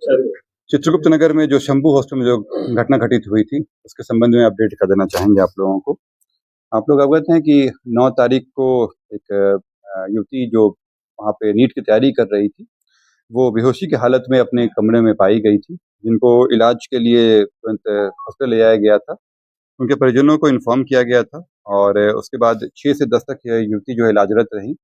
चित्रगुप्त नगर में जो शंभू हॉस्टल में जो घटना घटित हुई थी, उसके संबंध में अपडेट कर देना चाहेंगे आप लोगों को। आप लोग अवगत हैं कि 9 तारीख को एक युवती जो वहाँ पे नीट की तैयारी कर रही थी, वो बेहोशी की हालत में अपने कमरे में पाई गई थी, जिनको इलाज के लिए तुरंत हॉस्पिटल ले जाया गया था। उनके परिजनों को इन्फॉर्म किया गया था और उसके बाद 6 से 10 तक यह युवती जो है इलाजरत रही।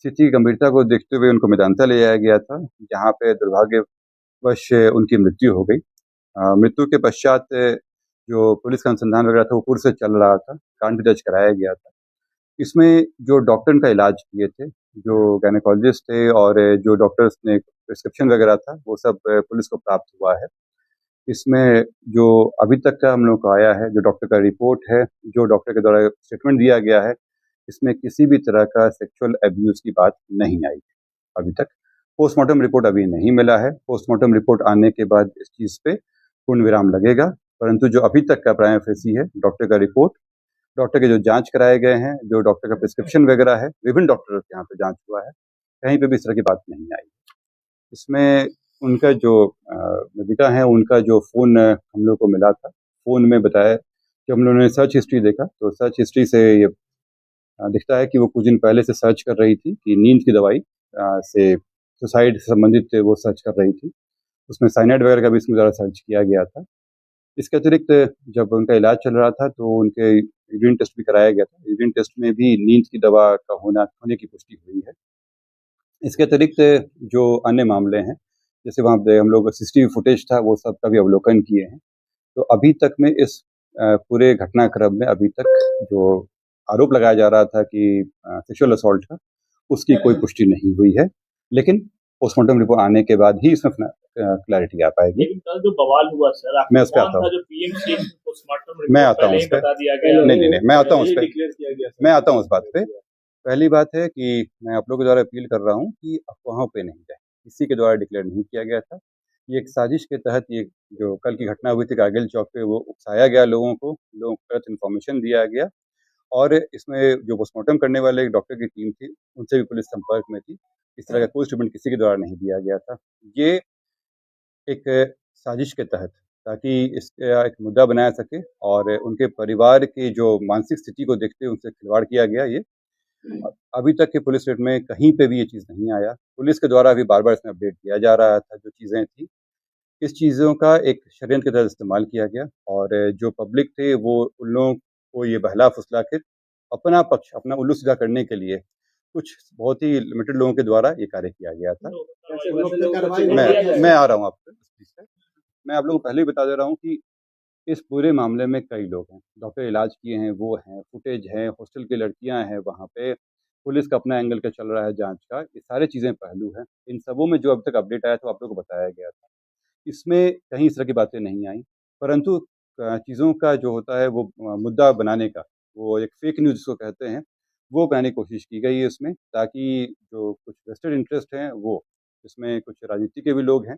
स्थिति की गंभीरता को देखते हुए उनको मेदांता ले जाया गया था, जहाँ पे दुर्भाग्यवश उनकी मृत्यु हो गई। मृत्यु के पश्चात जो पुलिस का अनुसंधान वगैरह था वो पूर्व से चल रहा था, कांड भी दर्ज कराया गया था। इसमें जो डॉक्टर इनका इलाज किए थे, जो गायनेकोलॉजिस्ट थे और जो डॉक्टर्स ने प्रिस्क्रिप्शन वगैरह था, वो सब पुलिस को प्राप्त हुआ है। इसमें जो अभी तक का हम लोग को आया है, जो डॉक्टर का रिपोर्ट है, जो डॉक्टर के द्वारा स्टेटमेंट दिया गया है, इसमें किसी भी तरह का सेक्सुअल अब्यूज़ की बात नहीं आई अभी तक। पोस्टमार्टम रिपोर्ट अभी नहीं मिला है। पोस्टमार्टम रिपोर्ट आने के बाद इस चीज़ पे पूर्ण विराम लगेगा, परंतु जो अभी तक का प्राइमा फेसी है, डॉक्टर का रिपोर्ट, डॉक्टर के जो जाँच कराए गए हैं, जो डॉक्टर का प्रिस्क्रिप्शन वगैरह है, विभिन्न डॉक्टरों के यहाँ पे जाँच हुआ है, कहीं पे भी इस तरह की बात नहीं आई। इसमें उनका जो मृतका है, उनका जो फ़ोन हम लोग को मिला था, फ़ोन में बताया कि हम लोगों ने सर्च हिस्ट्री देखा, तो सर्च हिस्ट्री से ये दिखता है कि वो कुछ दिन पहले से सर्च कर रही थी कि नींद की दवाई से सुसाइड से संबंधित वो सर्च कर रही थी। उसमें साइनाइड वगैरह का भी इसमें ज़्यादा सर्च किया गया था। इसके अतिरिक्त जब उनका इलाज चल रहा था तो उनके यूरिन टेस्ट भी कराया गया था। यूरिन टेस्ट में भी नींद की दवा का होने की पुष्टि हुई है। इसके अतिरिक्त जो अन्य मामले हैं, जैसे वहाँ पे हम लोग सीसीटीवी फुटेज था, वो सब का भी अवलोकन किए हैं। तो अभी तक में इस पूरे घटनाक्रम में अभी तक जो आरोप लगाया जा रहा था कि सेक्सुअल असॉल्ट था, उसकी कोई पुष्टि नहीं हुई है। लेकिन पोस्टमार्टम रिपोर्ट आने के बाद ही इसमें क्लैरिटी आ पाएगी। लेकिन कल जो बवाल हुआ सर, मैं उस पे आता हूँ। जो पीएमसी पोस्टमार्टम रिपोर्ट मैं आता हूँ उस पे। बता दिया गया। नहीं, मैं आता हूँ उस पे। मैं आता हूँ उस बात पे। पहली बात है कि मैं आप लोगों के द्वारा अपील कर रहा हूँ कि अफ़वाहों पे नहीं जाएँ। किसी के द्वारा डिक्लेयर नहीं किया गया था। ये एक साजिश के तहत ये जो कल की घटना हुई थी कारगिल चौक पे, वो उकसाया गया लोगों को गलत इन्फॉर्मेशन दिया गया और इसमें जो पोस्टमार्टम करने वाले एक डॉक्टर की टीम थी, उनसे भी पुलिस संपर्क में थी। इस तरह का कोई स्टेटमेंट किसी के द्वारा नहीं दिया गया था। ये एक साजिश के तहत, ताकि इसका एक मुद्दा बनाया सके और उनके परिवार की जो मानसिक स्थिति को देखते हुए उनसे खिलवाड़ किया गया, ये अभी तक के पुलिस रेट में कहीं पे भी ये चीज़ नहीं आया। पुलिस के द्वारा भी बार-बार इसमें अपडेट दिया जा रहा था जो चीज़ें थी। इस चीज़ों का एक षड्यंत्र के तहत इस्तेमाल किया गया और जो पब्लिक थे वो उन लोगों को ये बहला-फुसला के अपना पक्ष, अपना उल्लू सीधा करने के लिए कुछ बहुत ही लिमिटेड लोगों के द्वारा ये कार्य किया गया था। मैं आ रहा हूँ आपसे इस चीज़ पे। मैं आप लोगों को पहले ही बता दे रहा हूँ कि इस पूरे मामले में कई लोग हैं। डॉक्टर इलाज किए हैं, वो हैं, फुटेज है, हॉस्टल की लड़कियाँ हैं वहाँ पे, पुलिस का अपना एंगल का चल रहा है जाँच का, ये सारी चीज़ें पहलू हैं। इन सबों में जो अभी तक अपडेट आया था, वो आप लोगों को बताया गया था। इसमें कहीं इस तरह की बातें नहीं आई, परंतु चीज़ों का जो होता है वो मुद्दा बनाने का, वो एक फेक न्यूज़ जिसको कहते हैं, वो बनाने की कोशिश की गई है इसमें, ताकि जो कुछ वेस्टेड इंटरेस्ट हैं वो, इसमें कुछ राजनीति के भी लोग हैं,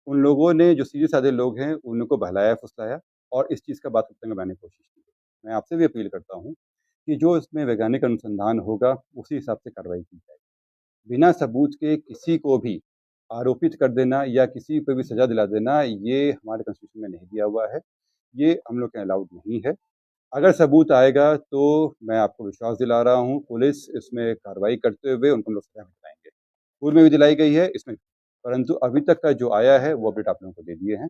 उन लोगों ने जो सीधे-साधे लोग हैं, उनको बहलाया-फुसलाया और इस चीज़ का बात बनाने की कोशिश की। मैं आपसे भी अपील करता हूँ कि जो इसमें वैज्ञानिक अनुसंधान होगा, उसी हिसाब से कार्रवाई की जाए। बिना सबूत के किसी को भी आरोपित कर देना या किसी को भी सज़ा दिला देना, ये हमारे कॉन्स्टिट्यूशन में नहीं दिया हुआ है। ये हम लोग के यहाँ अलाउड नहीं है। अगर सबूत आएगा तो मैं आपको विश्वास दिला रहा हूँ, पुलिस इसमें कार्रवाई करते हुए उनको हम लोग सज़ा भी दिलाएँगे। पूर्व में भी दिलाई गई है इसमें, परंतु अभी तक का जो आया है वो अपडेट आप लोगों को दे दिए हैं।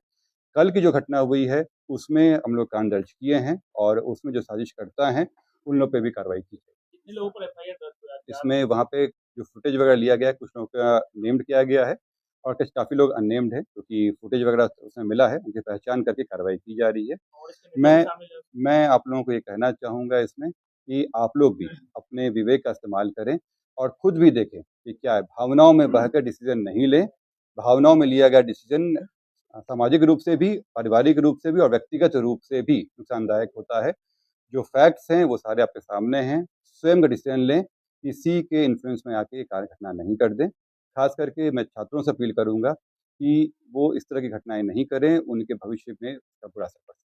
कल की जो घटना हुई है, उसमें हम लोग कांड दर्ज किए हैं और उसमें जो साजिशकर्ता हैं, उन लोग पे भी कार्रवाई की जाएगी। कितने लोगों पर एफआईआर दर्ज हुआ है? इसमें वहाँ पे जो फुटेज वगैरह लिया गया है, कुछ लोगों का नेम्ड किया गया है और कुछ काफ़ी लोग अननेम्ड हैं, क्योंकि फुटेज वगैरह उसमें मिला है, उनकी पहचान करके कार्रवाई की जा रही है। और इसके निकल मैं शामिल है? मैं आप लोगों को ये कहना चाहूँगा इसमें कि आप लोग भी अपने विवेक का इस्तेमाल करें और खुद भी देखें कि क्या है, भावनाओं में बहकर डिसीज़न नहीं लें। भावनाओं में लिया गया डिसीज़न सामाजिक रूप से भी, पारिवारिक रूप से भी और व्यक्तिगत रूप से भी नुकसानदायक होता है। जो फैक्ट्स हैं वो सारे आपके सामने हैं, स्वयं का डिसीजन लें, किसी के इन्फ्लुएंस में आके ये कार्य घटना नहीं कर दें। ख़ास करके मैं छात्रों से अपील करूँगा कि वो इस तरह की घटनाएँ नहीं करें, उनके भविष्य में इसका बुरा असर पड़ सकता है।